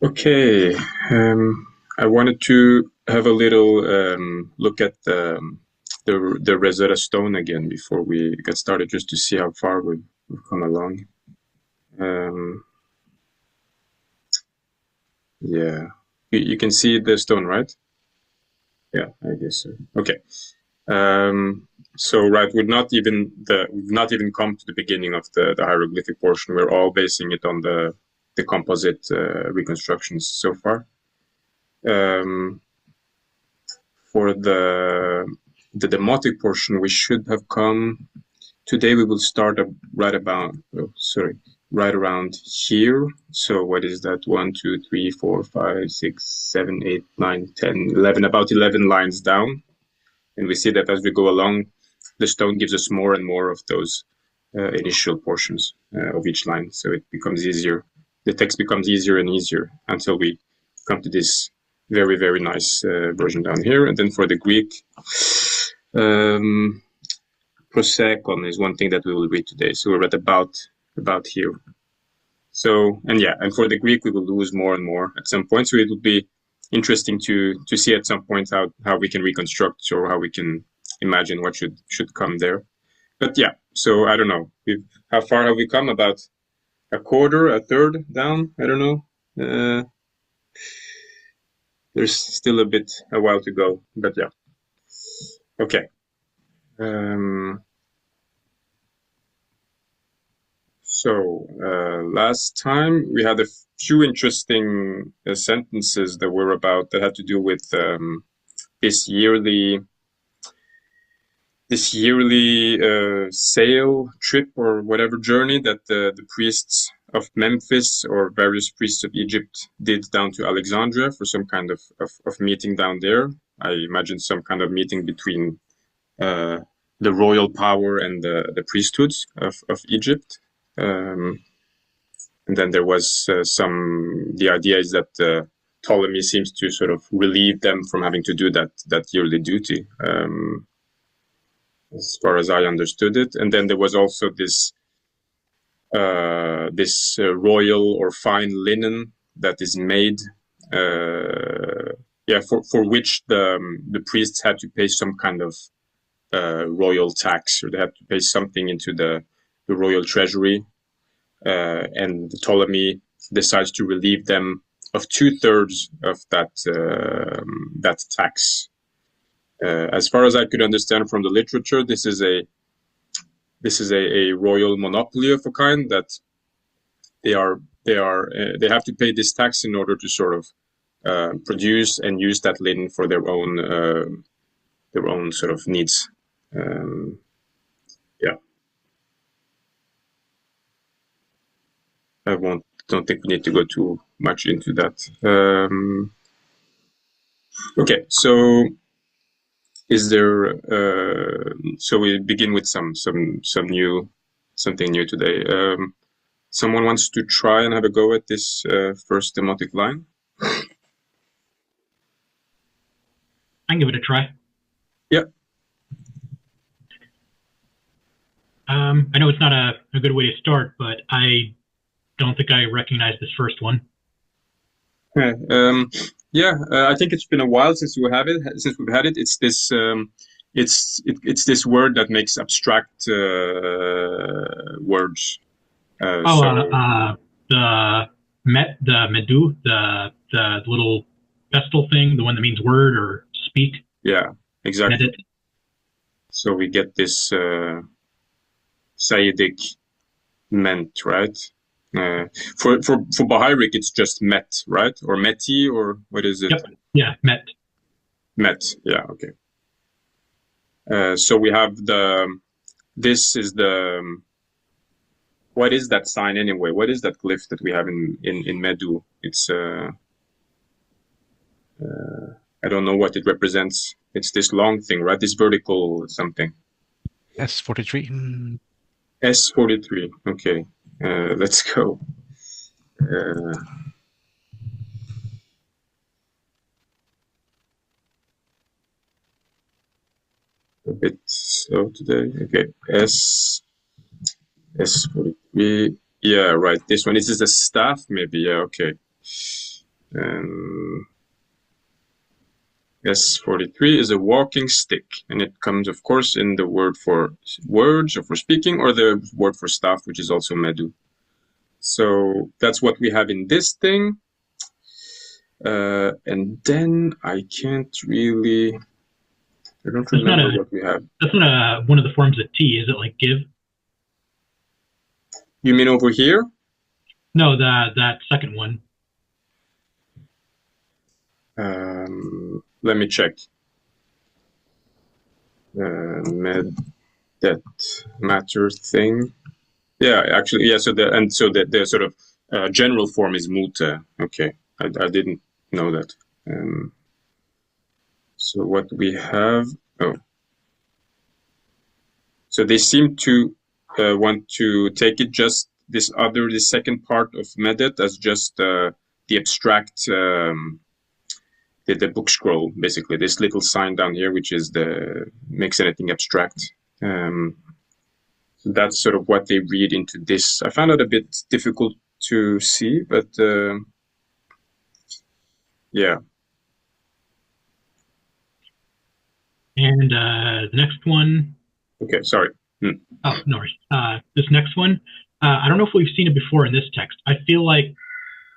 Okay, I wanted to have a little look at the Rosetta Stone again before we get started, just to see how far we've come along. Yeah, you can see the stone, right? Yeah, I guess so. Okay. So right, we've not even come to the beginning of the hieroglyphic portion. We're all basing it on the composite reconstructions so far. For the demotic portion, we should have come. Today we will start right about, right around here. So what is that? 1, 2, 3, 4, 5, 6, 7, 8, 9, 10, 11, about 11 lines down. And we see that as we go along, the stone gives us more and more of those initial portions of each line. So it becomes easier. The text becomes easier and easier until we come to this very, very nice version down here. And then for the Greek, prosekon is one thing that we will read today. So we're at about here. So, and yeah, and for the Greek, we will lose more and more at some point. So it will be interesting to see at some point how we can reconstruct or how we can imagine what should come there. But yeah, so I don't know. How far have we come? About a quarter, a third down? I don't know. There's still a while to go, but yeah. Okay. So last time we had a few interesting sentences that had to do with this yearly sail trip or whatever journey that the priests of Memphis or various priests of Egypt did down to Alexandria for some kind of meeting down there. I imagine some kind of meeting between the royal power and the priesthoods of Egypt. And then there was the idea is that Ptolemy seems to sort of relieve them from having to do that yearly duty, as far as I understood it. And then there was also this royal or fine linen that is made, for which the priests had to pay some kind of royal tax, or they had to pay something into the royal treasury. And Ptolemy decides to relieve them of 2/3 of that tax. As far as I could understand from the literature, this is a royal monopoly of a kind, that they have to pay this tax in order to sort of produce and use that linen for their own sort of needs. Yeah. Don't think we need to go too much into that. Okay, so is there? So we begin with something new today. Someone wants to try and have a go at this first demotic line? I can give it a try. Yeah. I know it's not a good way to start, but I don't think I recognize this first one. I think it's been a while since we've had it. It's this it's this word that makes abstract words. The medu, the little pestle thing, the one that means word or speak. Yeah, exactly. Medit. So we get this Saidic ment, right? For Baharic, it's just met, right? Or meti, or what is it? Yep. Yeah, met. Met. Yeah. Okay. So we have this is what is that sign anyway? What is that glyph that we have in Medu? It's I don't know what it represents. It's this long thing, right? This vertical something. S43. S43. Okay. Let's go. A bit slow today. Okay. S43. Yeah, right. This one. This is the staff, maybe. Yeah, okay. S43 is a walking stick, and it comes, of course, in the word for words or for speaking, or the word for staff, which is also medu. So that's what we have in this thing. And then I can't really, I don't remember what we have. That's not one of the forms of T. Is it like give? You mean over here? No, that second one. Let me check. Med that matter thing. Yeah, actually, yeah. So the sort of general form is muta. Okay, I didn't know that. So what we have? Oh, so they seem to want to take it just the second part of medet as just the abstract. The book scroll, basically, this little sign down here, which is makes anything abstract. So that's sort of what they read into this. I found it a bit difficult to see, but yeah. And the next one. Okay, sorry. Oh, no worries. This next one, I don't know if we've seen it before in this text. I feel like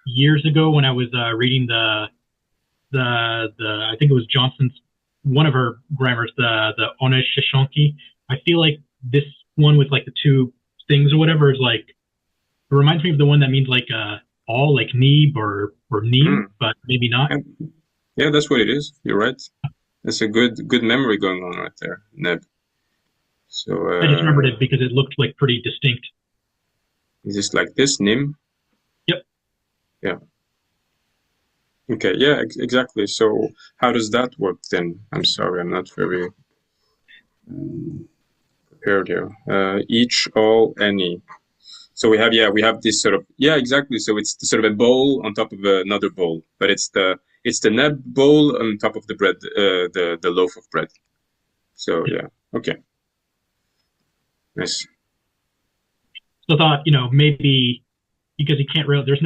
years ago when I was reading the I think it was Johnson's, one of her grammars, the Onesh Shishonki. I feel like this one with like the two things or whatever is like, it reminds me of the one that means like all, like neeb or neem, but maybe not. Yeah, that's what it is. You're right. That's a good memory going on right there, Neb. So I just remembered it because it looked like pretty distinct. Is this like this, nim? Yep. Yeah. Okay, yeah, exactly. So how does that work then? I'm sorry, I'm not very prepared here. Each, all, any. So we have this sort of, yeah, exactly. So it's sort of a bowl on top of another bowl, but it's the neb bowl on top of the bread, the loaf of bread. So yeah, okay. Nice. So I thought, maybe because you can't really, there's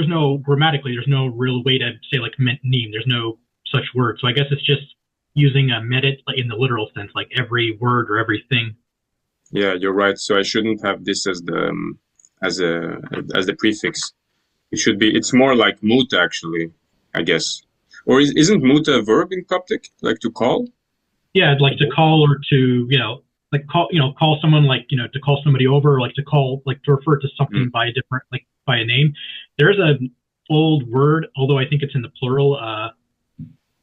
no grammatically, there's no real way to say like neem. There's no such word. So I guess it's just using a medit like in the literal sense, like every word or everything. Yeah, you're right. So I shouldn't have this as the prefix. It should be. It's more like muta actually, I guess. Or isn't muta a verb in Coptic, like to call? Yeah, like to call or to like call someone, like to call somebody over, or like to call, like to refer to something by a different, like by a name. There's an old word, although I think it's in the plural,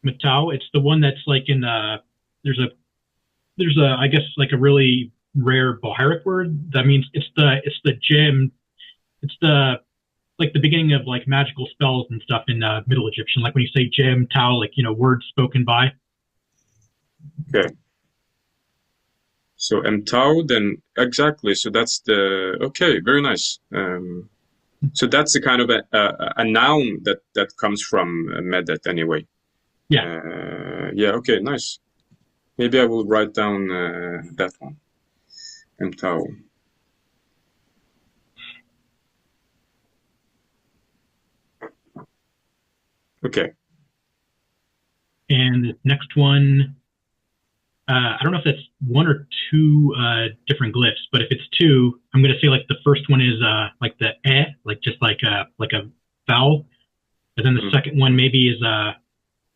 matau. It's the one that's like in there's a I guess like a really rare Bohairic word that means it's the gem, it's the like the beginning of like magical spells and stuff in Middle Egyptian, like when you say gem tau, like words spoken by. Okay. So mtau, then exactly. So that's okay. Very nice. So that's a kind of a noun that comes from medet anyway. Yeah. Yeah. Okay. Nice. Maybe I will write down that one. Mtau. Okay. And the next one, I don't know if that's one or two different glyphs, but if it's two, I'm going to say like the first one is like the like just like a vowel, and then the second one maybe is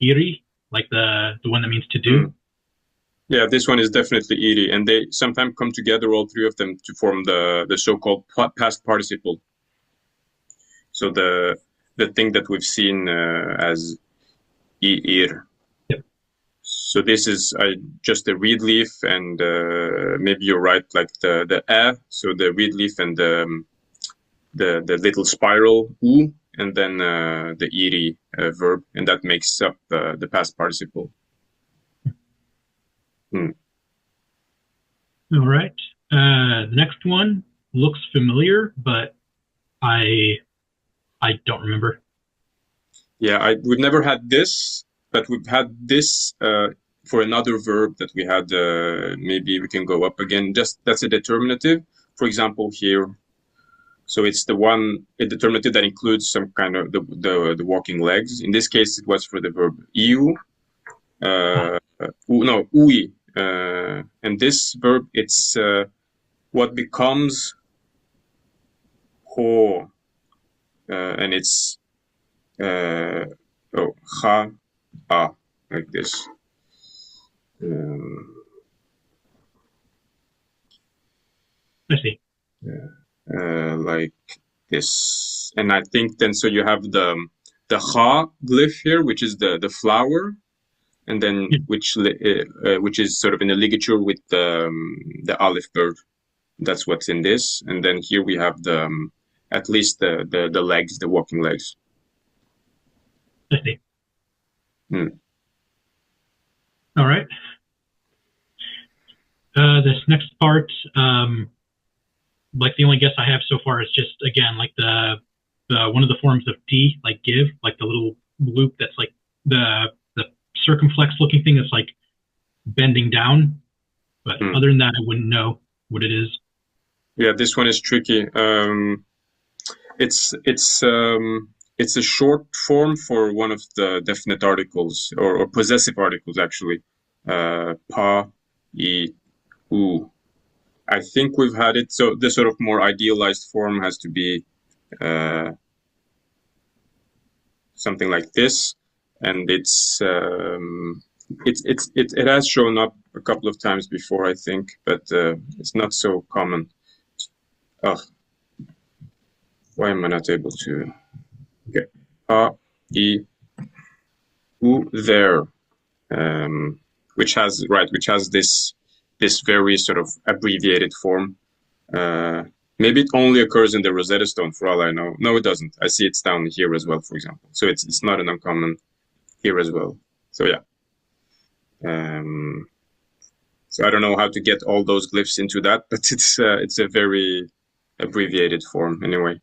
iri, like the one that means to do. Yeah, this one is definitely iri, and they sometimes come together, all three of them, to form the so-called past participle. So the thing that we've seen as ir. Yep. So this is just a reed leaf, and maybe you're right, like the so the reed leaf and the little spiral u, and then the iri verb, and that makes up the past participle. All right. The next one looks familiar, but I don't remember. Yeah, we've never had this, but we've had this for another verb that we had. Maybe we can go up again. Just that's a determinative. For example, here. So it's the determinative that includes some kind of the walking legs. In this case, it was for the verb iu. No, ui. And this verb, it's what becomes ho. And it's ha, a, like this. I see. Like this. And I think then, so you have the ha glyph here, which is the flower, and then which is sort of in a ligature with the aleph bird. That's what's in this. And then here we have the at least the legs, the walking legs. I see. All right. This next part, like the only guess I have so far is just, again, like the one of the forms of D, like give, like the little loop that's like the circumflex looking thing that's like bending down. But other than that, I wouldn't know what it is. Yeah, this one is tricky. It's a short form for one of the definite articles or possessive articles, actually. Pa, I, u. I think we've had it. So the sort of more idealized form has to be something like this, and it has shown up a couple of times before, I think, but it's not so common. Oh, why am I not able to? Okay, pa, I, u, there, which has this very sort of abbreviated form. Maybe it only occurs in the Rosetta Stone, for all I know. No, it doesn't. I see it's down here as well, for example. So it's not an uncommon here as well. So yeah. So I don't know how to get all those glyphs into that, but it's a very abbreviated form anyway.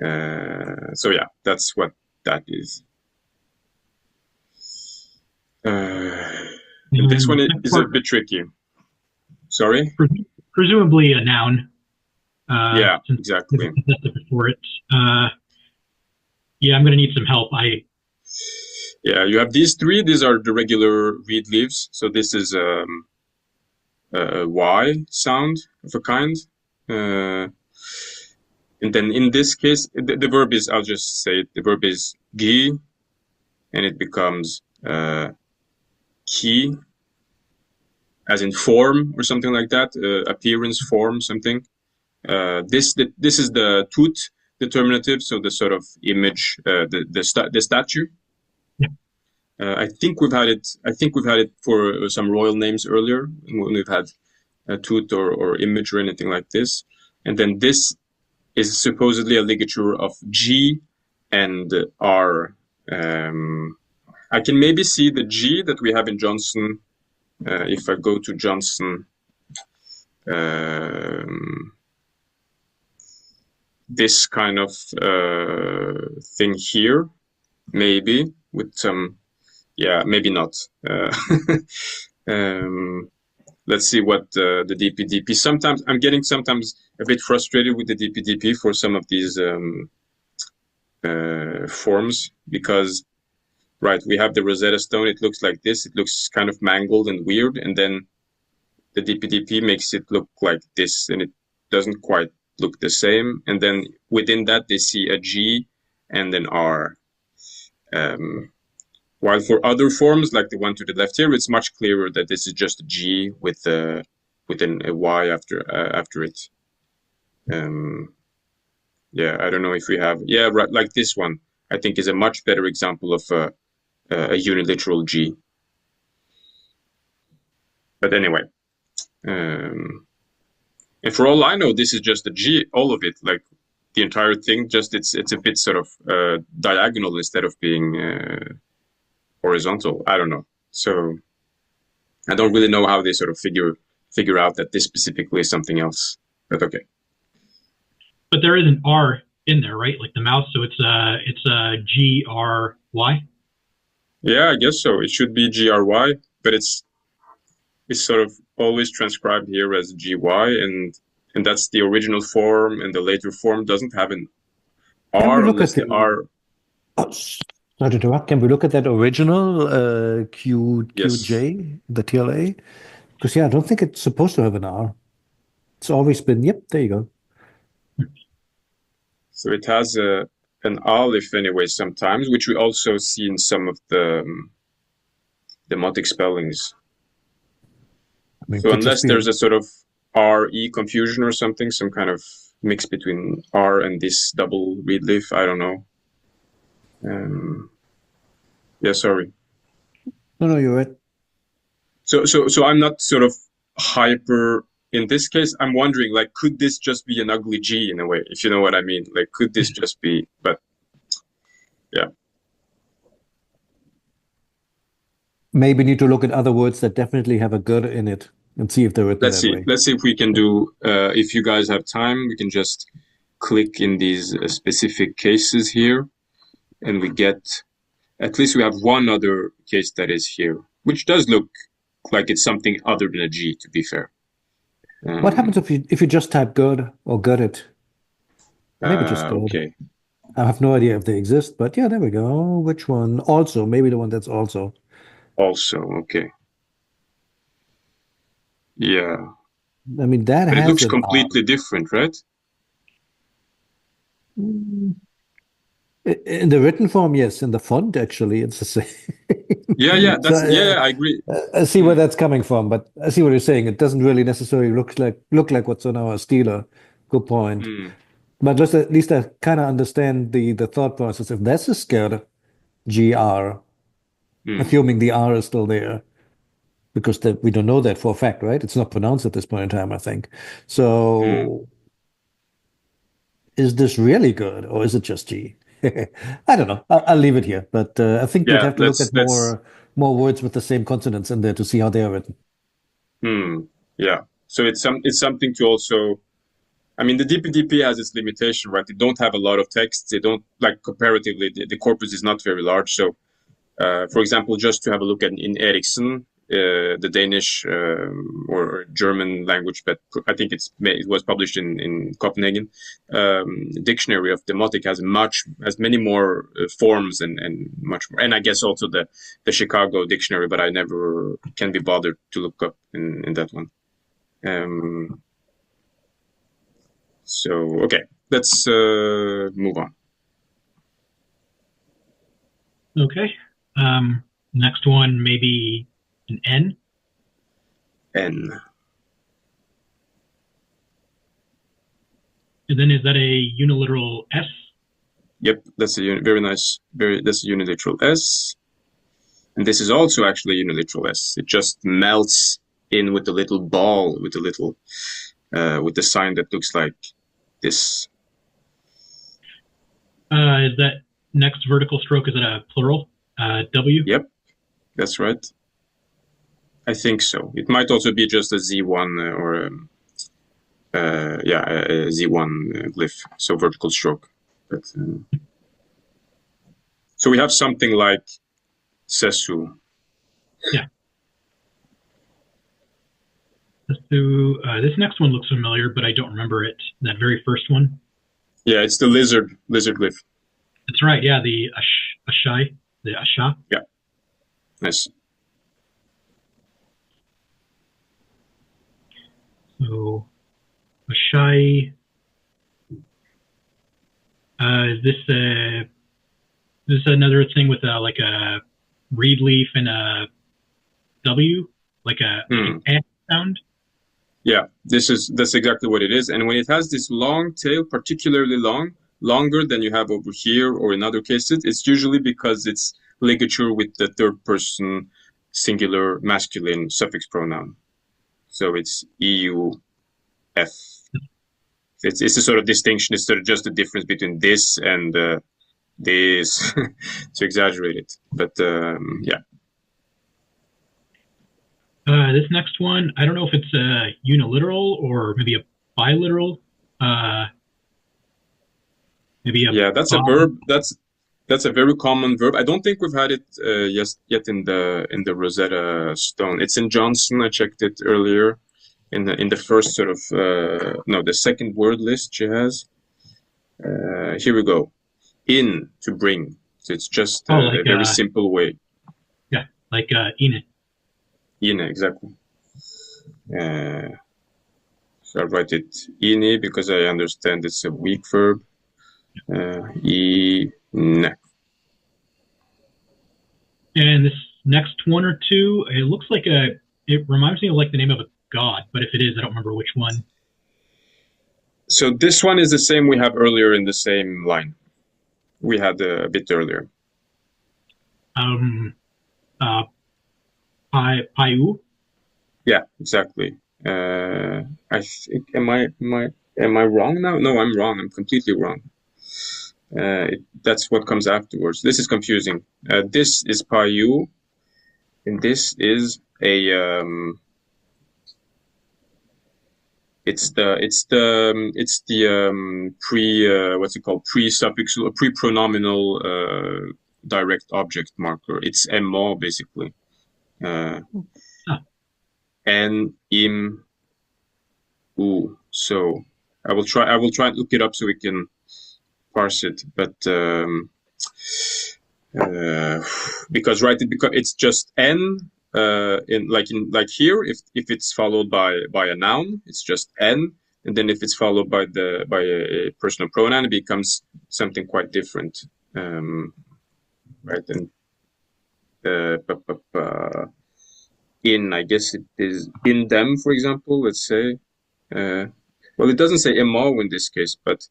So yeah, that's what that is. This one is a bit tricky. Sorry? Presumably a noun. Yeah, exactly. For it. Yeah, I'm going to need some help. Yeah, you have these three. These are the regular reed leaves. So this is a Y sound of a kind. And then in this case, the verb is, I'll just say it, the verb is gi, and it becomes ki, as in form or something like that, appearance, form, something. This is the tut determinative, so the sort of image, the statue. Yeah. I think we've had it for some royal names earlier when we've had a tut or image or anything like this. And then this is supposedly a ligature of G and R. I can maybe see the G that we have in Johnson. If I go to Johnson, this kind of thing here, maybe with some, yeah, maybe not. Let's see what the DPDP. Sometimes I'm getting a bit frustrated with the DPDP for some of these forms because, right, we have the Rosetta Stone. It looks like this. It looks kind of mangled and weird, and then the DPDP makes it look like this, and it doesn't quite look the same. And then within that, they see a G and an R. While for other forms, like the one to the left here, it's much clearer that this is just a G with a Y after it. Yeah, I don't know if we have. Yeah, right, like this one, I think is a much better example of a uniliteral G. But anyway, and for all I know, this is just a G, all of it, like the entire thing. Just it's a bit sort of diagonal instead of being horizontal. I don't know. So I don't really know how they sort of figure out that this specifically is something else. But okay. But there is an R in there, right? Like the mouth, so it's a GRY. Yeah, I guess so. It should be GRY, but it's sort of always transcribed here as GY, and and that's the original form, and the later form doesn't have an Can we R look unless at the the? R. Oh, sorry to interrupt. Can we look at that original Yes. QJ, the TLA? Because yeah, I don't think it's supposed to have an R. It's always been. Yep, there you go. So it has an aleph anyway sometimes, which we also see in some of the demotic spellings. I mean, So could just unless be there's a sort of RE confusion or something, some kind of mix between R and this double reed leaf, I don't know. Yeah, sorry. No, you're right. So I'm not sort of hyper in this case. I'm wondering, like, could this just be an ugly G in a way, if you know what I mean? Like, could this just be? But yeah, Maybe need to look at other words that definitely have a good in it and see if they're written let's that see. way. Let's see if we can do. If you guys have time, we can just click in these specific cases here, and we get. At least we have one other case that is here, which does look like it's something other than a G, to be fair. What happens if you just type good or good it? Maybe just good. Okay. I have no idea if they exist, but yeah, there we go. Which one? Also, maybe the one that's also. Also, okay. Yeah. I mean, that But it has looks an R. completely different, right? In the written form, yes. In the font, actually, it's the same. Yeah, So yeah, I agree. I see where that's coming from, but I see what you're saying. It doesn't really necessarily look like what's on our Steeler. Good point. But just at least I kind of understand the thought process. If that's a scared GR, assuming the R is still there, because we don't know that for a fact, right? It's not pronounced at this point in time, I think. So is this really good, or is it just G? I don't know. I'll leave it here, but I think we'd Yeah, have to look at let's more words with the same consonants in there to see how they are written. yeah. So it's something to also. I mean, the DPDP has its limitation, right? They don't have a lot of text. They don't, like, comparatively, the corpus is not very large. So, for example, just to have a look at in Ericsson, the Danish or German language, but I think it was published in Copenhagen. Dictionary of demotic has many more forms and much more. And I guess also the Chicago dictionary, but I never can be bothered to look up in that one. So okay, let's move on. Okay. Next one, maybe an N. N. And then is that a uniliteral S? Yep, that's a very nice. That's a uniliteral S, and this is also actually a uniliteral S. It just melts in with the little ball, with the little, with the sign that looks like this. Is that next vertical stroke, is it a plural? W? Yep, that's right. I think so. It might also be just a Z1 or a Z1 glyph, so vertical stroke. But so we have something like Sesu. Yeah. This next one looks familiar, but I don't remember it. That very first one. Yeah, it's the lizard glyph. That's right. Yeah, the Ashai, the Asha. Yeah, nice. So Ashai. Is this another thing with like a reed leaf and a W, like an S sound? Yeah, that's exactly what it is. And when it has this long tail, particularly longer than you have over here or in other cases, it's usually because it's ligature with the third person singular masculine suffix pronoun. So it's EUF. It's a sort of distinction. It's sort of just the difference between this and this to exaggerate it. But yeah. This next one, I don't know if it's a uniliteral or maybe a biliteral. Yeah, that's a verb. That's a very common verb. I don't think we've had it yet in the Rosetta Stone. It's in Johnson. I checked it earlier. in the first sort of no, the second word list she has. Here we go. In, to bring. So it's just like, a very simple way. Yeah, like ine. Ine, exactly. So I write it ine because I understand it's a weak verb. Ine. And this next one or two, it looks like it reminds me of like the name of a god, but if it is, I don't remember which one. So this one is the same we have earlier in the same line. We had a bit earlier. Paiu. Yeah, exactly. I think am I wrong now? No, I'm wrong. I'm completely wrong. That's what comes afterwards. This is confusing. This is Paiu, and this is a it's the pre what's it called, pre-suffixal, pre-pronominal direct object marker. It's mo basically. En, im, u. So I will try and look it up so we can parse it, but because it's just n in here, if it's followed by a noun, it's just n, and then if it's followed by a personal pronoun, it becomes something quite different, right? And in, I guess it is in them, for example. Let's say, well, it doesn't say mo in this case, but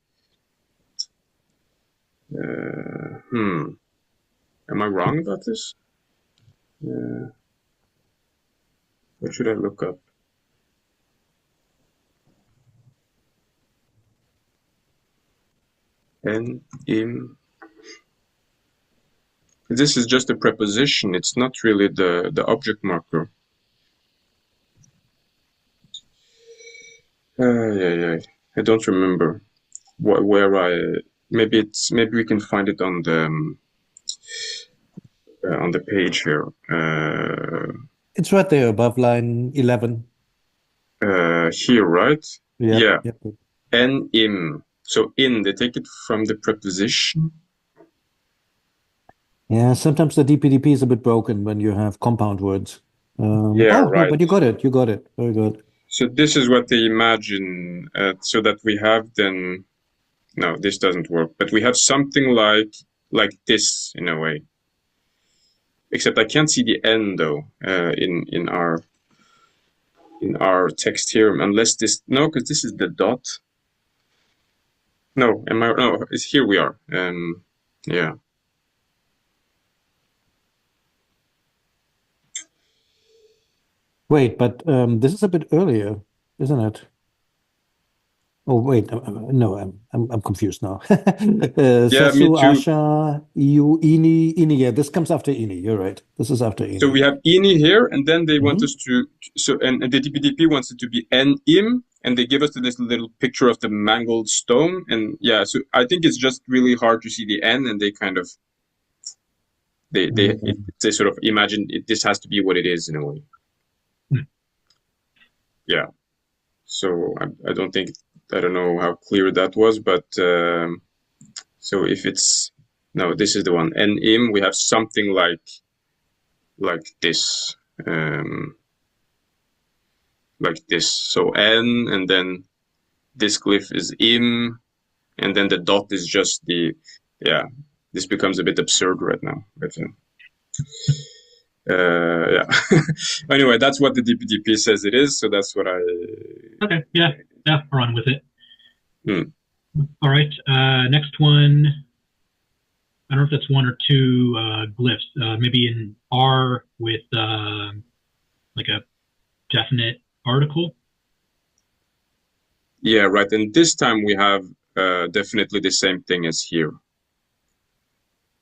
am I wrong about this? What should I look up? En, im. This is just a preposition. It's not really the object marker. Yeah. I don't remember where I. Maybe we can find it on the page here. It's right there above line 11. Here, right? Yeah. Yeah. En, im. So in, they take it from the preposition. Yeah, sometimes the DPDP is a bit broken when you have compound words. Yeah, right. No, but you got it. Very good. So this is what they imagine, so that we have then. No, this doesn't work. But we have something like this in a way. Except I can't see the N though in our text here, unless this because this is the dot. No, no? It's here we are. Yeah. Wait, but this is a bit earlier, isn't it? Oh wait, no, I'm confused now. Yeah, me Sasu, too. Asha, Iu, Ini. Yeah, this comes after Ini. You're right. This is after Ini. So we have ini here, and then they want us to. So and the DPDP wants it to be en im, and they give us this little picture of the mangled stone, and yeah. So I think it's just really hard to see the n, and they kind of they sort of imagine this has to be what it is in a way. Yeah. So I don't think, I don't know how clear that was, but so if it's, no, this is the one, en im, we have something like this, So n, and then this glyph is im, and then the dot is just yeah. This becomes a bit absurd right now. But, yeah. Anyway, that's what the DPDP says it is, so that's what I. Okay, yeah, I'll run with it. All right, next one. I don't know if that's one or two glyphs. Maybe in R with like a definite article. Yeah, right. And this time we have definitely the same thing as here.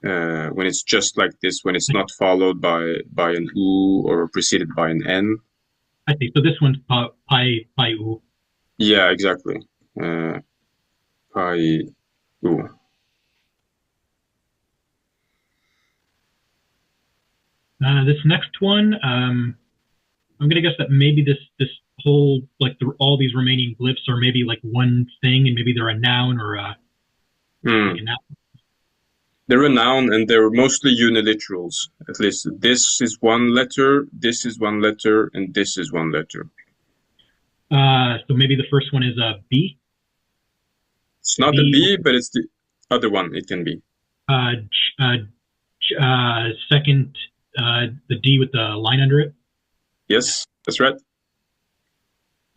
When it's just like this, when it's not followed by an u or preceded by an n. I see. So this one's pi u. Yeah, exactly. Pi u. This next one, I'm gonna guess that maybe this whole like all these remaining glyphs are maybe like one thing, and maybe they're a noun or like a noun. They're a noun, and they're mostly uniliterals. At least this is one letter, this is one letter, and this is one letter. So maybe the first one is a B. It's not a B, but it's the other one. It can be. Second, the D with the line under it. Yes, that's right.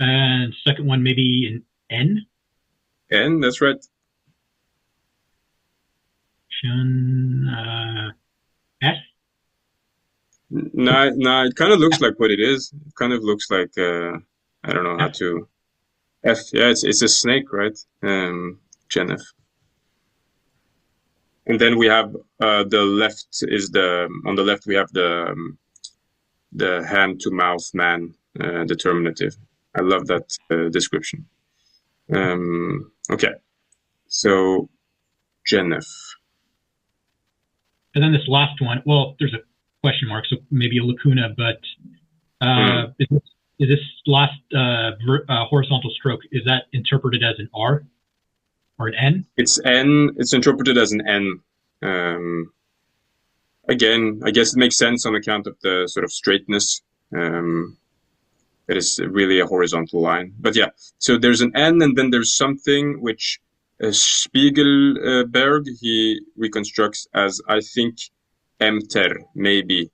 And second one, maybe an N. N, that's right. S. No, it kind of looks like what it is. It kind of looks like I don't know how to. F, yeah, it's a snake, right? Genef. And then we have the left is on the left we have the hand to mouth man determinative. I love that description. Okay, so Genef. And then this last one, well, there's a question mark, so maybe a lacuna, but is this last horizontal stroke, is that interpreted as an R or an N? It's N. It's interpreted as an N. Again, I guess it makes sense on account of the sort of straightness. It is really a horizontal line. But yeah, so there's an N, and then there's something which Spiegelberg, he reconstructs as, I think, Emter, maybe,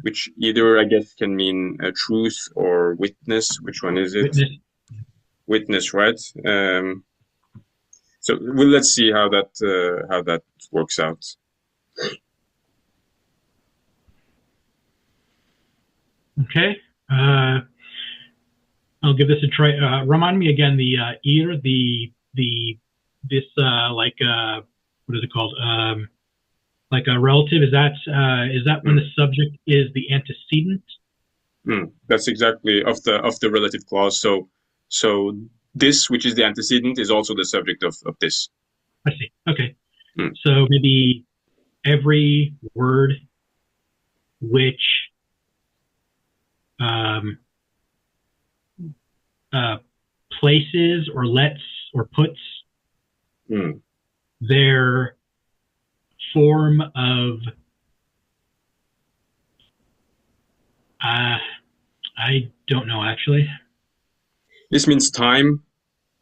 which either, I guess, can mean truth or witness. Which one is it? Witness, right? So well, let's see how that works out. Okay. I'll give this a try. Remind me again the ear, this like what is it called? Like a relative. Is that when the subject is the antecedent? That's exactly of the relative clause. So this, which is the antecedent, is also the subject of this. I see. Okay. So maybe every word which places or lets or puts their form of I don't know actually. This means time,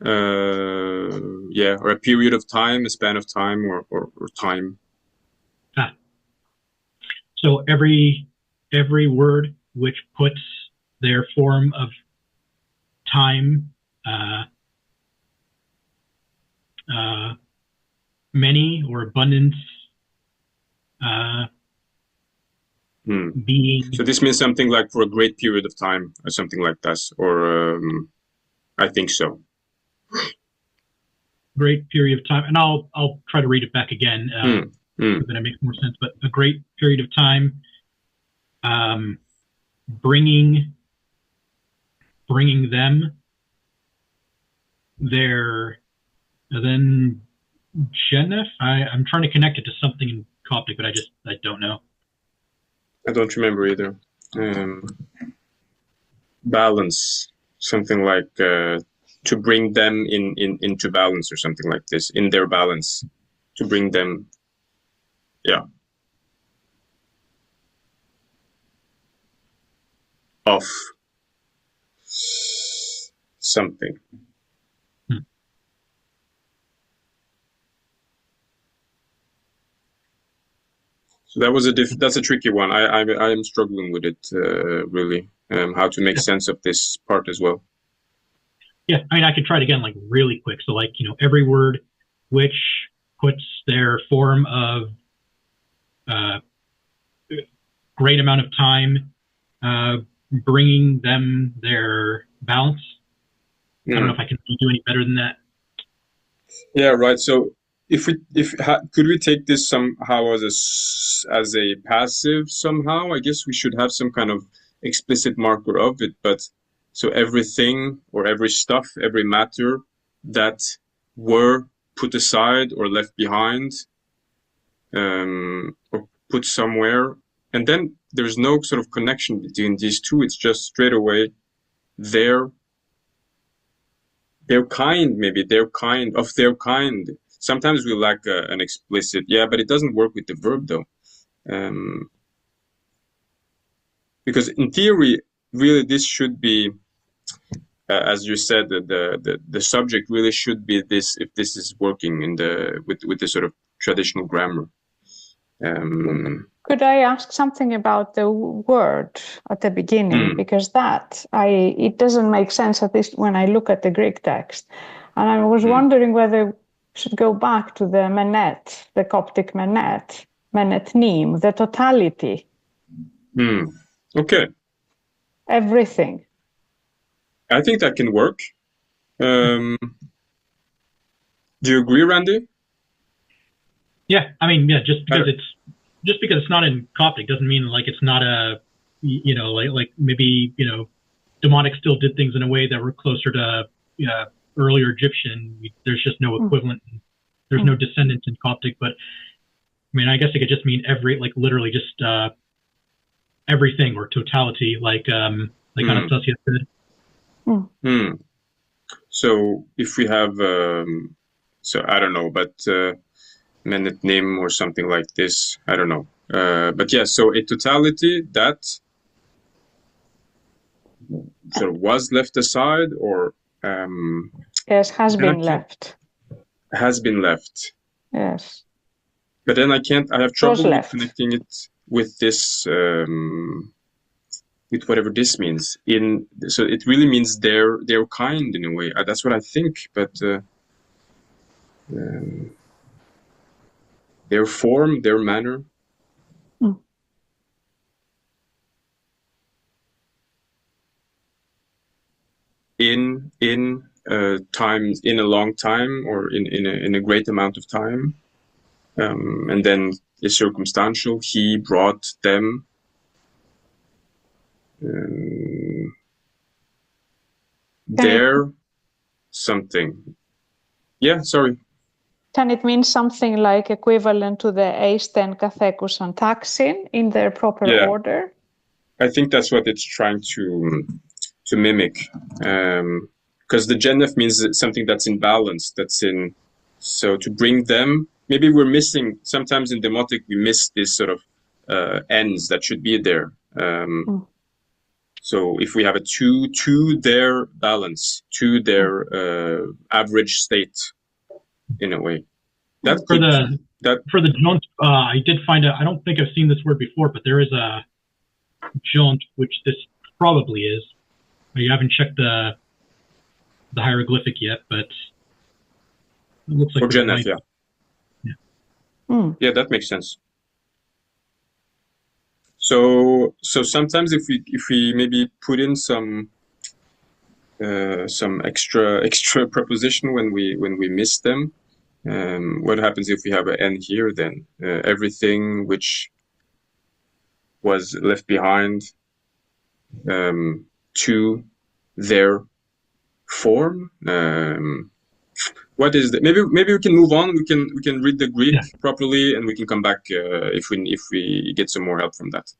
yeah, or a period of time, a span of time, or time. So every word which puts their form of time, many or abundance, being. So this means something like for a great period of time, or something like that, or I think so. Great period of time, and I'll try to read it back again. So that it makes more sense. But a great period of time, bringing them their, then Genef. I'm trying to connect it to something in Coptic, but I don't know. I don't remember either. Balance, something like to bring them into balance, or something like this, in their balance, to bring them. Yeah. Of something. So that's a tricky one. I am struggling with it really. How to make sense of this part as well. Yeah, I mean, I could try it again, like really quick. So, like, every word which puts their form of great amount of time, bringing them their balance. I don't know if I can do any better than that. Yeah, right. So could we take this somehow as a passive somehow? I guess we should have some kind of explicit marker of it. But so everything or every stuff, every matter that were put aside or left behind, or put somewhere. And then there's no sort of connection between these two. It's just straight away their kind, maybe their kind of their kind. Sometimes we lack an explicit, but it doesn't work with the verb though. Because in theory, really, this should be, as you said, the subject really should be this, if this is working in with the sort of traditional grammar. Could I ask something about the word at the beginning? Because it doesn't make sense, at least when I look at the Greek text. And I was wondering whether we should go back to the menet, the Coptic menet, menetnim, the totality. Okay. Everything. I think that can work. Do you agree, Randy? Yeah, I mean, just because it's not in Coptic doesn't mean like it's not a, like maybe, Demonic still did things in a way that were closer to earlier Egyptian. There's just no equivalent. There's no descendants in Coptic, but I mean, I guess it could just mean literally just everything or totality, like Anastasia said. So if we have, so I don't know, but menetnim or something like this, I don't know. But yeah, so a totality that sort of was left aside, or yes, has been left. Has been left. Yes. But then I have trouble with connecting it with this, with whatever this means. So it really means their kind in a way. That's what I think. But their form, their manner. In time, in a long time, or in a great amount of time, and then is circumstantial. He brought them. There, something. Yeah, sorry. Can it mean something like equivalent to the eisten, kathekus, and taxin in their proper order? I think that's what it's trying to mimic. Because the genef means something that's in balance, so to bring them, maybe we're missing, sometimes in demotic we miss this sort of ends that should be there. So if we have a to their balance, to their average state, in a way. For the jaunt, I did find out, I don't think I've seen this word before, but there is a jaunt, which this probably is. You haven't checked the hieroglyphic yet, but it looks like for genef, yeah, that makes sense. So sometimes if we maybe put in some extra preposition when we miss them, what happens if we have an n here? Then everything which was left behind to their form. What is that? Maybe we can move on. We can read the Greek properly, and we can come back if we get some more help from that.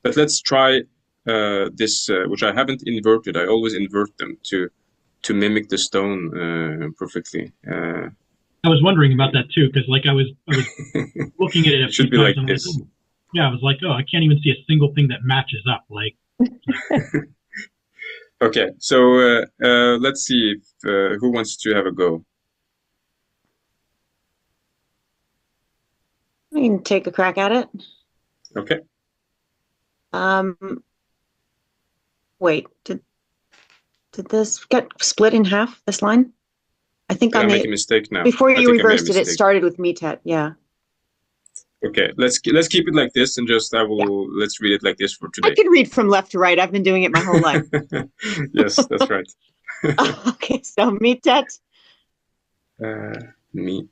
But let's try this, which I haven't inverted. I always invert them to mimic the stone perfectly. I was wondering about that too, because like I was looking at it a few should be times. like this. Like, I was like, I can't even see a single thing that matches up. Like. Okay, so let's see if who wants to have a go. I can take a crack at it. Okay. Wait, did this get split in half, this line? I think I make a mistake now. Before you reversed it, it started with metet, yeah. Okay, let's keep it like this, and just let's read it like this for today. I can read from left to right. I've been doing it my whole life. Yes, that's right. Okay, so metet. Metet.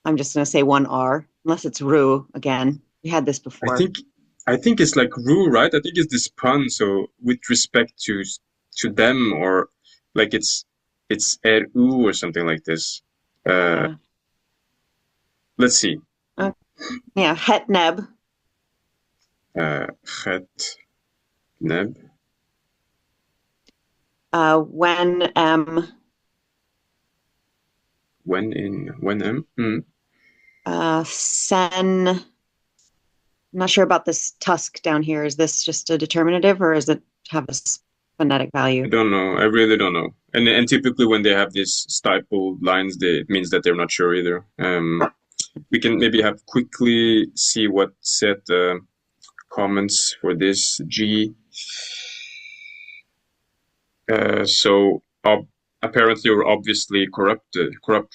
I'm just going to say one R, unless it's ru again. We had this before. I think it's like ru, right? I think it's this pun. So with respect to them, or like it's eru or something like this. Let's see. Yeah, het neb. Het neb. When When sen. I'm not sure about this tusk down here. Is this just a determinative, or does it have a phonetic value? I don't know. I really don't know. And typically when they have these stippled lines, it means that they're not sure either. We can maybe have quickly see what set comments for this G. So apparently or obviously corrupt,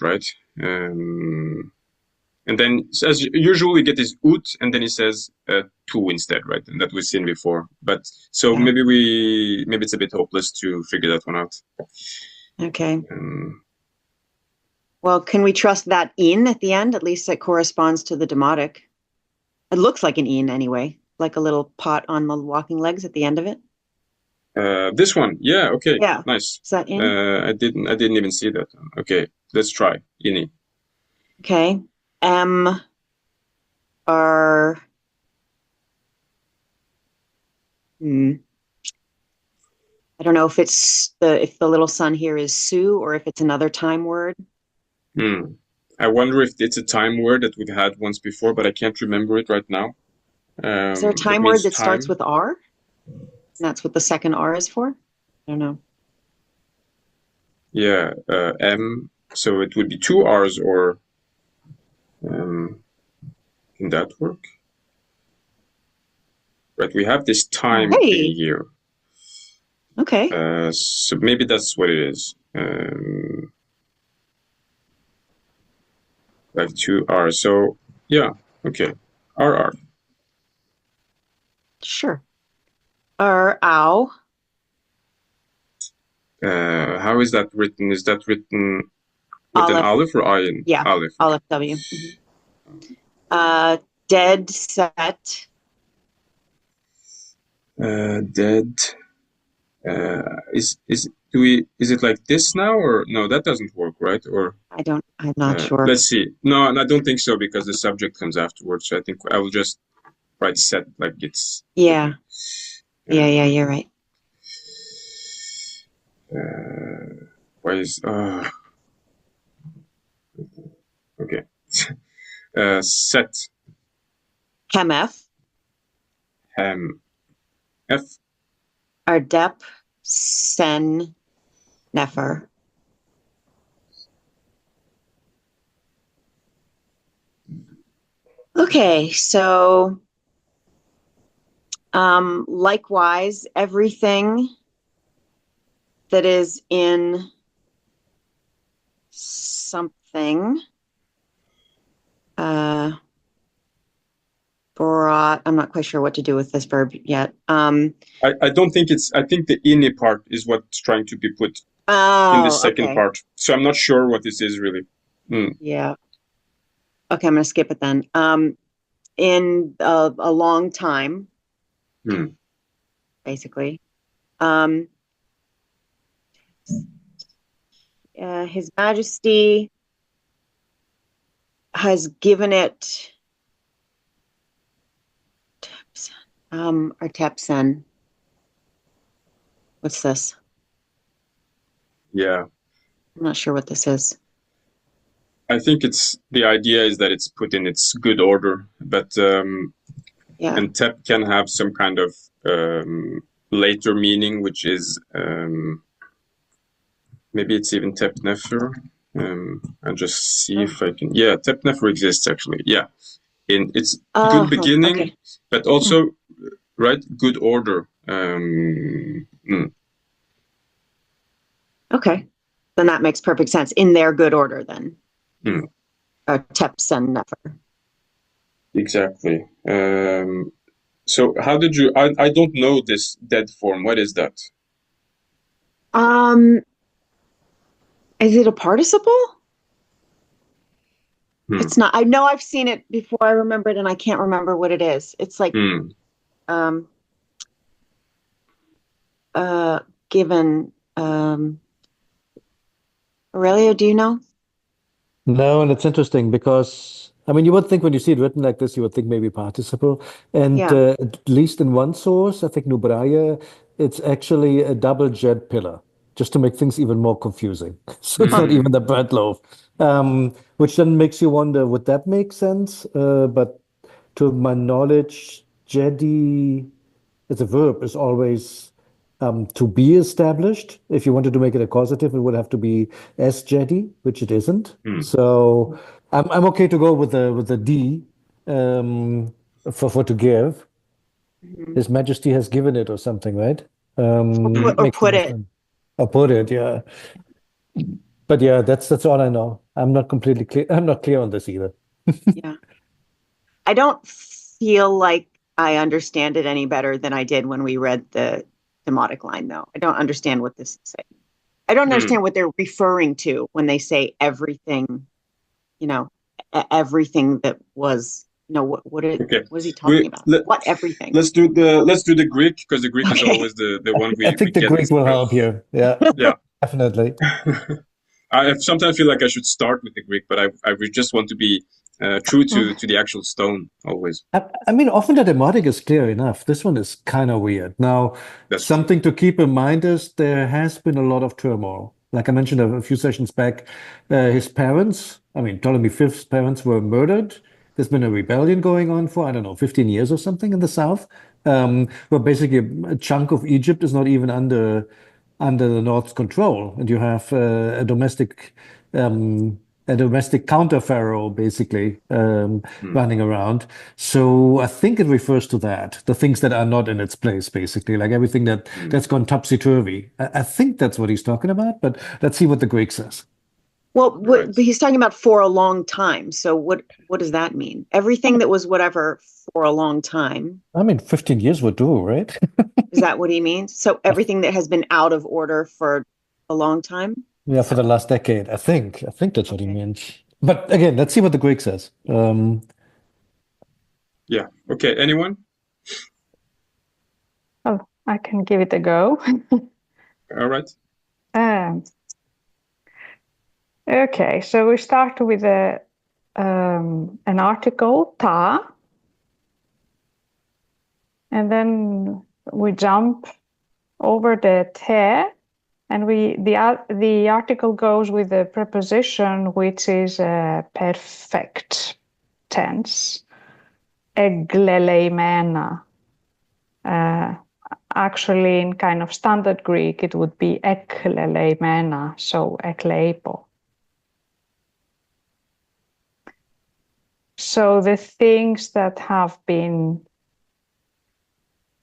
right? And then as usual, we get this ut, and then he says tu instead, right? And that we've seen before. But so Yeah. maybe it's a bit hopeless to figure that one out. Okay. Well, can we trust that in at the end? At least it corresponds to the demotic. It looks like an in anyway, like a little pot on the walking legs at the end of it. This one, yeah, okay, Yeah. nice. Is that in? I didn't even see that. Okay, let's try ini. Okay. M R. I don't know if it's if the little sun here is Sue or if it's another time word. I wonder if it's a time word that we've had once before, but I can't remember it right now. Is there a time word that starts with R? And that's what the second R is for? I don't know. Yeah, M. So it would be two R's, or can that work? Right, we have this time thing here. Okay. So maybe that's what it is. Like two R's. So yeah, okay. RR. Sure. Ow. How is that written? Is that written with an aleph or ayin? Yeah, aleph. Aleph W. Dead set. Dead. Is it like this now, or no? That doesn't work, right? Or I'm not sure. Let's see. No, I don't think so, because the subject comes afterwards. So I think I will just write set like it's. Yeah. Yeah, you're right. Why is okay. Set. Hemf. F. Ardep sen nefer. Okay, so likewise, everything that is in something brought. I'm not quite sure what to do with this verb yet. I don't think it's. I think the ini part is what's trying to be put in the second part. So I'm not sure what this is really. Yeah. Okay, I'm going to skip it then. In a long time, basically. His Majesty has given it Artepsen. What's this? Yeah. I'm not sure what this is. I think the idea is that it's put in its good order, but and tep can have some kind of later meaning, which is maybe it's even tep nefer. I'll just see if I can. Yeah, tep nefer exists actually. Yeah, in its good beginning, but also right good order. Okay, then that makes perfect sense. In their good order, then. Tepsen nefer. Exactly. So how did you? I don't know this dead form. What is that? Is it a participle? It's not. I know I've seen it before. I remember it, and I can't remember what it is. It's like given. Aurelio, do you know? No, and it's interesting because I mean, you would think when you see it written like this, you would think maybe participle. And Yeah. at least in one source, I think Nubraya, it's actually a double jet pillar, just to make things even more confusing. So it's not even the bread loaf, which then makes you wonder, would that make sense? But to my knowledge, Jedi as a verb is always to be established. If you wanted to make it a causative, it would have to be as Jedi, which it isn't. So I'm okay to go with the D for to give. His Majesty has given it or something, right? Or Makes the put most it. sense. Or put it, yeah. But yeah, that's all I know. I'm not completely clear. I'm not clear on this either. Yeah. I don't feel like I understand it any better than I did when we read the demotic line, though. I don't understand what this is saying. I don't understand what they're referring to when they say everything, everything that was, what is he talking about? What everything? Let's do the Greek, because the Greek is Okay. always the one I we think the get. Greek will help here. Yeah, Yeah. definitely. I sometimes feel like I should start with the Greek, but I would just want to be true to the actual stone always. I mean, often the demotic is clear enough. This one is kind of weird. Now, That's something to keep in mind is there has been a lot of turmoil. Like I mentioned a few sessions back, his parents, I mean, Ptolemy V's parents were murdered. There's been a rebellion going on for, I don't know, 15 years or something in the south, where basically a chunk of Egypt is not even under the North's control, and you have a domestic counter Pharaoh basically running around. So I think it refers to that, the things that are not in its place, basically, like everything that's gone topsy-turvy. I think that's what he's talking about, but let's see what the Greek says. Well, but he's talking about for a long time. So what does that mean? Everything that was whatever for a long time. I mean, 15 years would do, right? Is that what he means? So everything that has been out of order for a long time? Yeah, for the last decade, I think. I think that's what he means. But again, let's see what the Greek says. Yeah. Okay. Anyone? Oh, I can give it a go. All right. Okay, so we start with an article, ta, and then we jump over the te, and the article goes with the preposition, which is a perfect tense, egleleimena. Actually, in kind of standard Greek, it would be ekleleimena, so ekleipo. So the things that have been,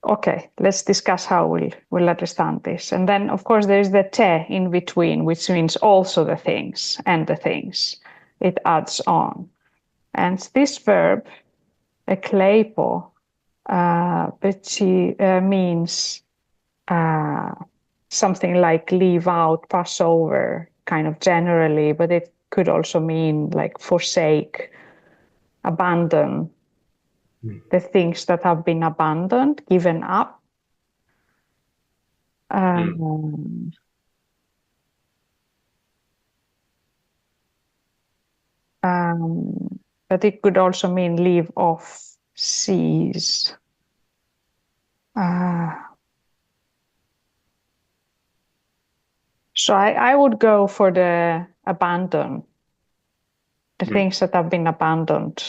okay, let's discuss how we'll understand this. And then, of course, there's the te in between, which means also the things and the things. It adds on. And this verb, ekleipo, means something like leave out, pass over, kind of generally, but it could also mean like forsake, abandon, the things that have been abandoned, given up. But it could also mean leave off, cease. So I would go for the abandon, the things that have been abandoned.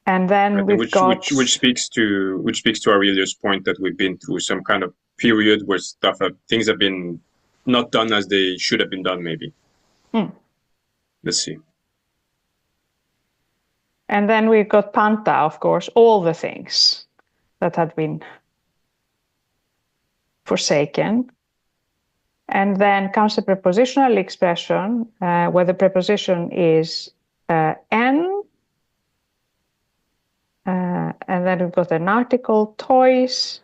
And then we've got which speaks to Aurelius' point that we've been through some kind of period where things have been not done as they should have been done, maybe. Let's see. And then we've got panta, of course, all the things that had been forsaken. And then comes a prepositional expression where the preposition is en. And then we've got an article, tois.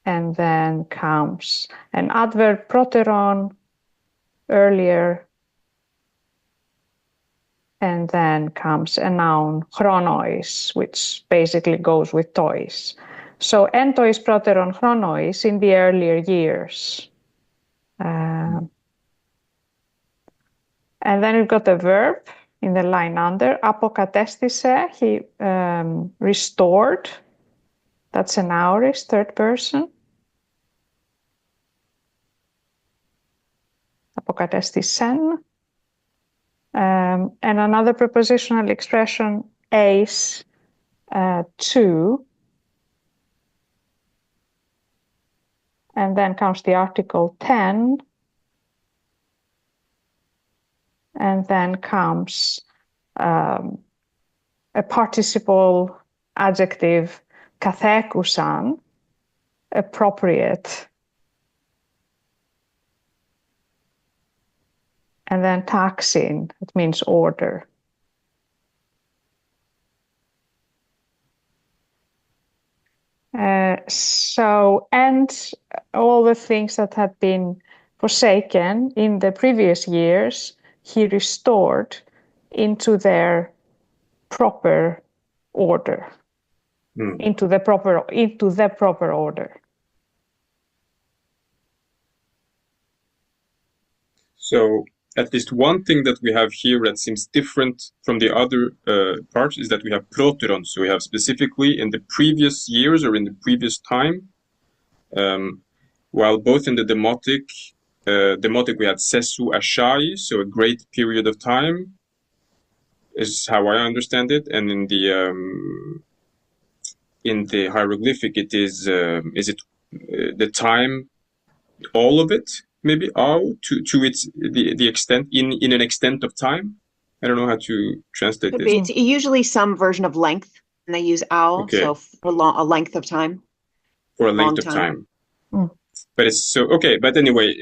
And then comes an adverb, proteron, earlier. And then comes a noun, chronois, which basically goes with tois. So entois, proteron, chronois in the earlier years. And then we've got the verb in the line under. Apokatestise, he restored. That's an aorist, third person. Apokatestisen. And another prepositional expression, eis, to. And then comes the article 10. And then comes a participle adjective, kathekusan, appropriate. And then taxin, it means order. And all the things that had been forsaken in the previous years, he restored into their proper order, into the proper order. So at least one thing that we have here that seems different from the other parts is that we have proteron. So we have specifically in the previous years or in the previous time, while both in the demotic we had sesu ashai, so a great period of time, is how I understand it, and in the hieroglyphic it is it the time, all of it, maybe to its the extent in an extent of time. I don't know how to translate this. It's usually some version of length, and they use owl, okay. So for a length of time. For a length of time. But it's so okay. But anyway,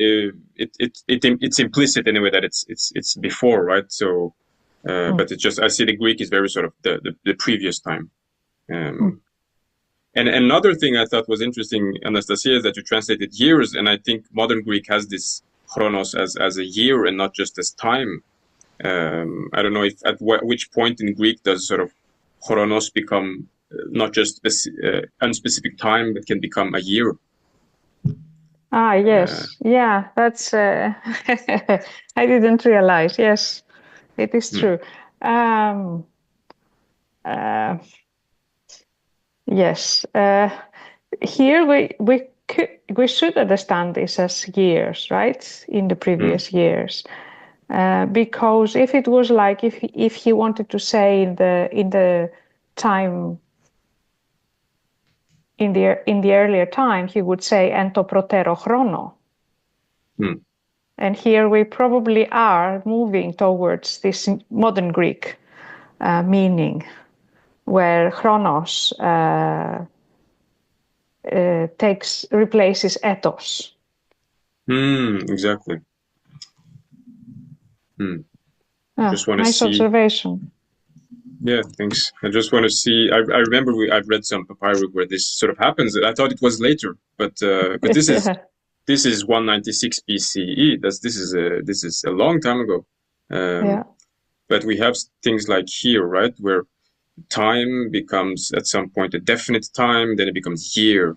it's implicit anyway that it's before, right? So, but it's just I see the Greek is very sort of the previous time. And another thing I thought was interesting, Anastasia, is that you translated years, and I think modern Greek has this chronos as a year and not just as time. I don't know if at which point in Greek does sort of chronos become not just unspecific time, but can become a year. Ah, yes. Yeah, that's, I didn't realize. Yes, it is true. Yes. Here we should understand this as years, right? In the previous years. Because if it was like if he wanted to say in the time in the earlier time, he would say en to protero chrono. And here we probably are moving towards this modern Greek meaning, where chronos replaces ethos. Exactly. Just want to nice see. Observation. Yeah, thanks. I just want to see. I remember I've read some papyri where this sort of happens. I thought it was later, but this is 196 BCE. This is a long time ago. But we have things like here, right, where time becomes at some point a definite time, then it becomes year,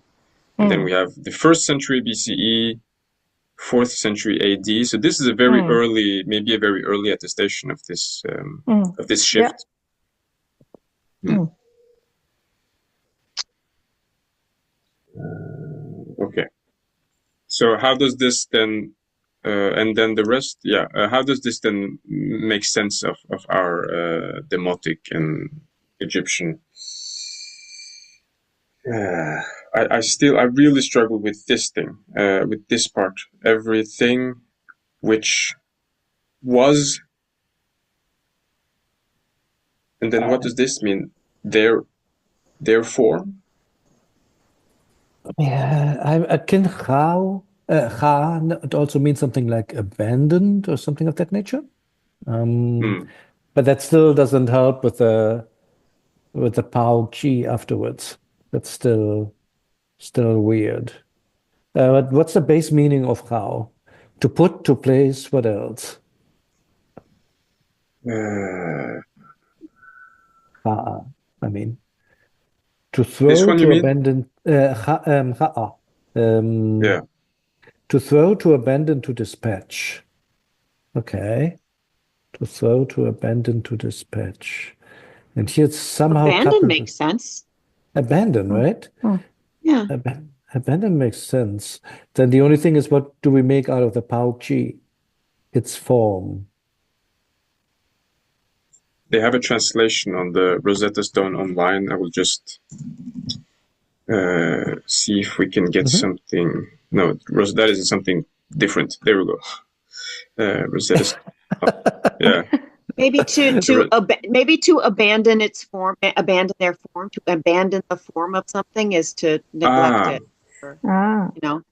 and then we have the 1st century BCE, 4th century AD. So this is a very early, maybe a very early attestation of this shift. Okay. So how does this then, and then the rest, how does this then make sense of our demotic and Egyptian? I really struggle with this thing, with this part. Everything which was, and then what does this mean? Therefore? Yeah, I can it also means something like abandoned or something of that nature. But that still doesn't help with the Pao Chi afterwards. That's still weird. But what's the base meaning of Chao? To put, to place, what else? I mean, to throw, to abandon. To throw, to abandon, to dispatch. Okay. To throw, to abandon, to dispatch. And here it's somehow Abandon coupled makes with sense. abandon, right? Yeah. Abandon makes sense. Then the only thing is, what do we make out of the Paukji? Its form. They have a translation on the Rosetta Stone online. I will just see if we can get something. No, that is something different. There we go. Rosetta Stone. Yeah. Maybe to abandon its form, abandon their form, to abandon the form of something is to neglect it. Or,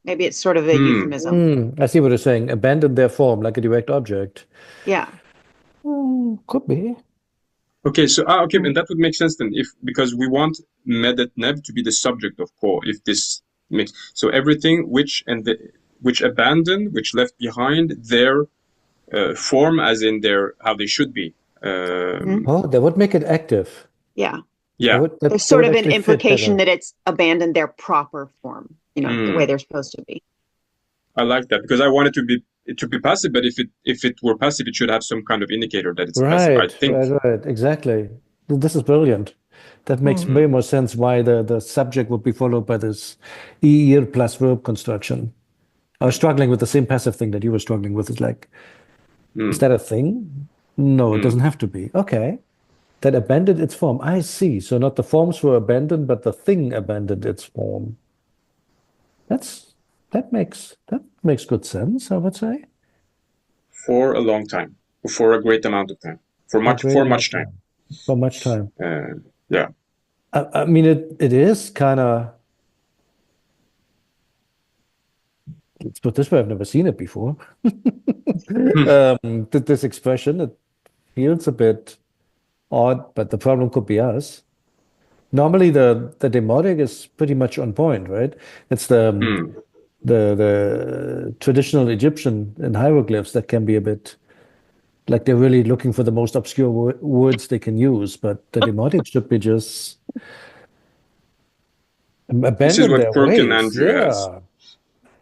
maybe it's sort of a euphemism. I see what you're saying. Abandon their form like a direct object. Yeah. Could be. Okay, so okay, and that would make sense then, because we want Medet Neb to be the subject of Ko, if this makes so everything which abandoned, which left behind their form, as in their how they should be. Oh, that would make it active. Yeah. Yeah. There's sort of an implication that it's abandoned their proper form, the way they're supposed to be. I like that, because I want it to be passive, but if it were passive, it should have some kind of indicator that it's passive, I think. Right, exactly. This is brilliant. That makes way more sense why the subject would be followed by this ER plus verb construction. I was struggling with the same passive thing that you were struggling with. It's like, is that a thing? No, it doesn't have to be. Okay. That abandoned its form. I see. So not the forms were abandoned, but the thing abandoned its form. That makes good sense, I would say. For a long time, for a great amount of time, for much time. For much time. Yeah. I mean, it is kind of. Let's put it this way: I've never seen it before. This expression, it feels a bit odd, but the problem could be us. Normally, the demotic is pretty much on point, right? It's the traditional Egyptian and hieroglyphs that can be a bit like they're really looking for the most obscure words they can use, but the demotic should be just abandon their Quirk and ways. Andrew has.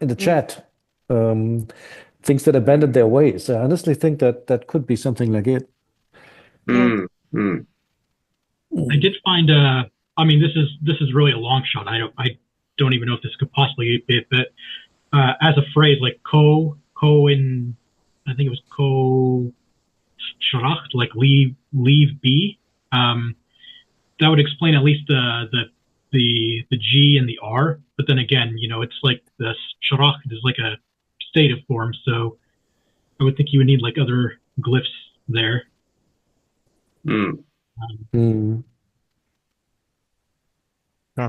In the chat, things that abandon their ways. I honestly think that could be something like it. I did find I mean, this is really a long shot. I don't even know if this could possibly be it, but as a phrase like ko in, I think it was ko shracht, like leave be. That would explain at least the G and the R. But then again, it's like the shracht is like a state of form, so I would think you would need like other glyphs there.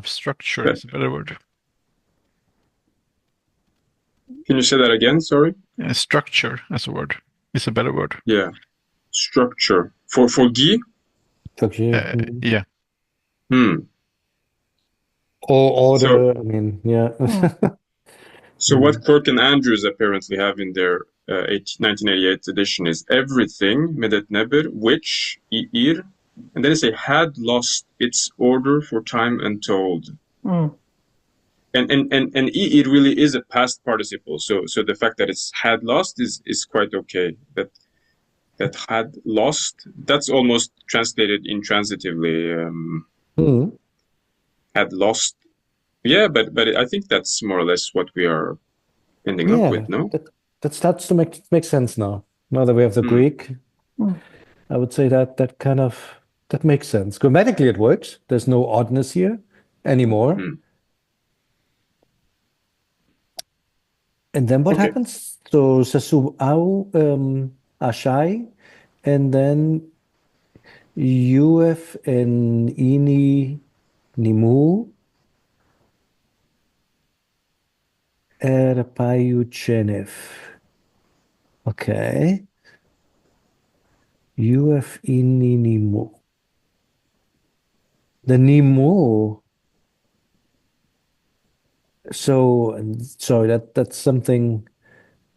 Structure is a better word. Can you say that again? Sorry. Structure as a word is a better word. Yeah, structure for Gi. Yeah. Or order. I mean, yeah. So what Quirk and Andrews apparently have in their 1988 edition is everything Medet Neber, which Ir, and then they say had lost its order for time untold. And it really is a past participle. So the fact that it's had lost is quite okay. That had lost, that's almost translated intransitively. Had lost. Yeah, but I think that's more or less what we are ending up with, no? That starts to make sense now. Now that we have the Greek, I would say that makes sense. Grammatically, it works. There's no oddness here anymore. And then what happens? So Sasu au Ashai, and then Uf and Ini Nimu Erpayuchenev. Okay. Uf Ini Nimu. The Nimu. So sorry, that's something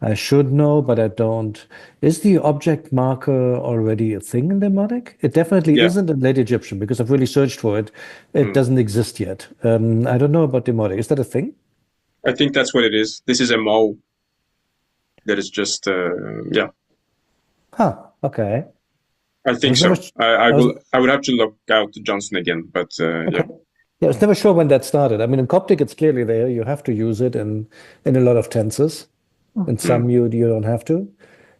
I should know, but I don't. Is the object marker already a thing in Demotic? It definitely isn't in late Egyptian because I've really searched for it. It doesn't exist yet. I don't know about Demotic. Is that a thing? I think that's what it is. This is a mo that is just, Huh. Okay. I think so. I would have to look out Johnson again, but okay. yeah. Yeah, I was never sure when that started. I mean, in Coptic, it's clearly there. You have to use it in a lot of tenses. In some, you don't have to.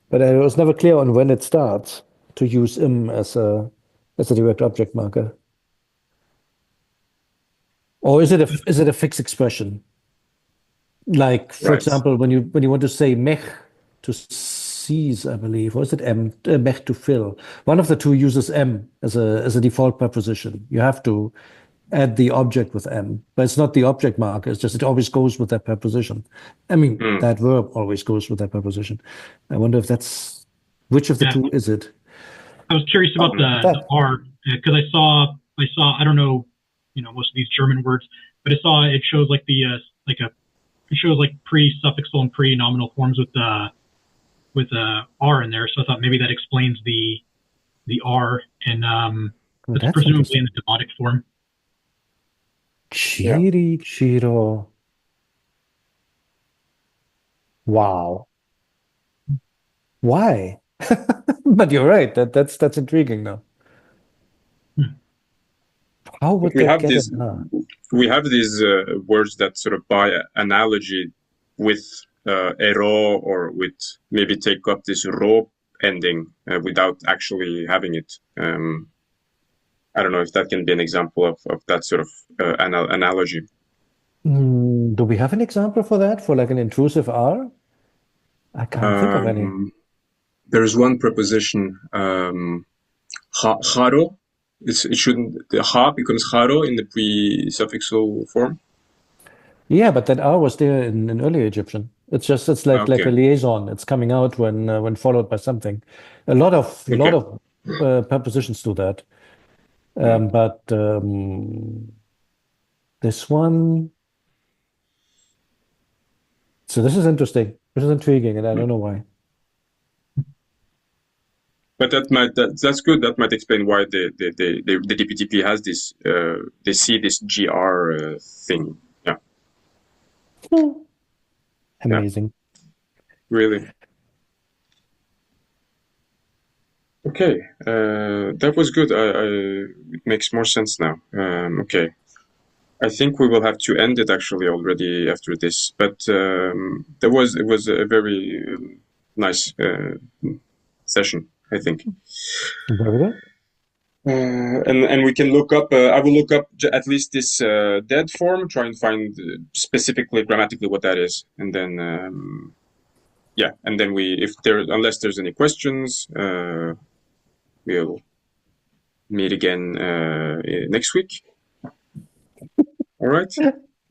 But I was never clear on when it starts to use im as a direct object marker. Or is it a fixed expression? Like, for example, when you want to say mech to seize, I believe, or is it mech to fill? One of the two uses m as a default preposition. You have to add the object with m, but it's not the object marker. It's just it always goes with that preposition. I mean, that verb always goes with that preposition. I wonder if that's which of the two is it? I was curious about the R because I saw I don't know, most of these German words, but I saw it shows like it shows like pre-suffixal and pre-nominal forms with R in there. So I thought maybe that explains the R, and it's presumably in the demotic form. Chiri Chiro. Wow. Why? But you're right. That's intriguing now. How would we that have get this? We have these words that sort of by analogy with ero or with maybe take up this ro ending without actually having it. I don't know if that can be an example of that sort of analogy. Do we have an example for that? For like an intrusive R? I can't think of any. There's one preposition, jaro. It shouldn't, the ha becomes jaro in the pre-suffixal form. Yeah, but that R was there in early Egyptian. It's like a liaison. It's coming out when followed by something. A lot of prepositions do that. But this one. So this is interesting. This is intriguing, and I don't know why. But that's good. That might explain why the DPTP has this. They see this GR thing. Yeah. Amazing. Yeah. Really. Okay. That was good. It makes more sense now. Okay. I think we will have to end it actually already after this. But it was a very nice session, I think. Very good. And we can look up. I will look up at least this dead form, try and find specifically grammatically what that is, and then and then unless there's any questions, we'll meet again next week. All right.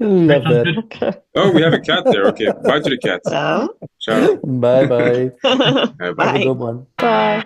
Love that. Okay. Oh, we have a cat there. Okay, bye to the cat. So, Ciao. Bye. bye. Have a good one. Bye.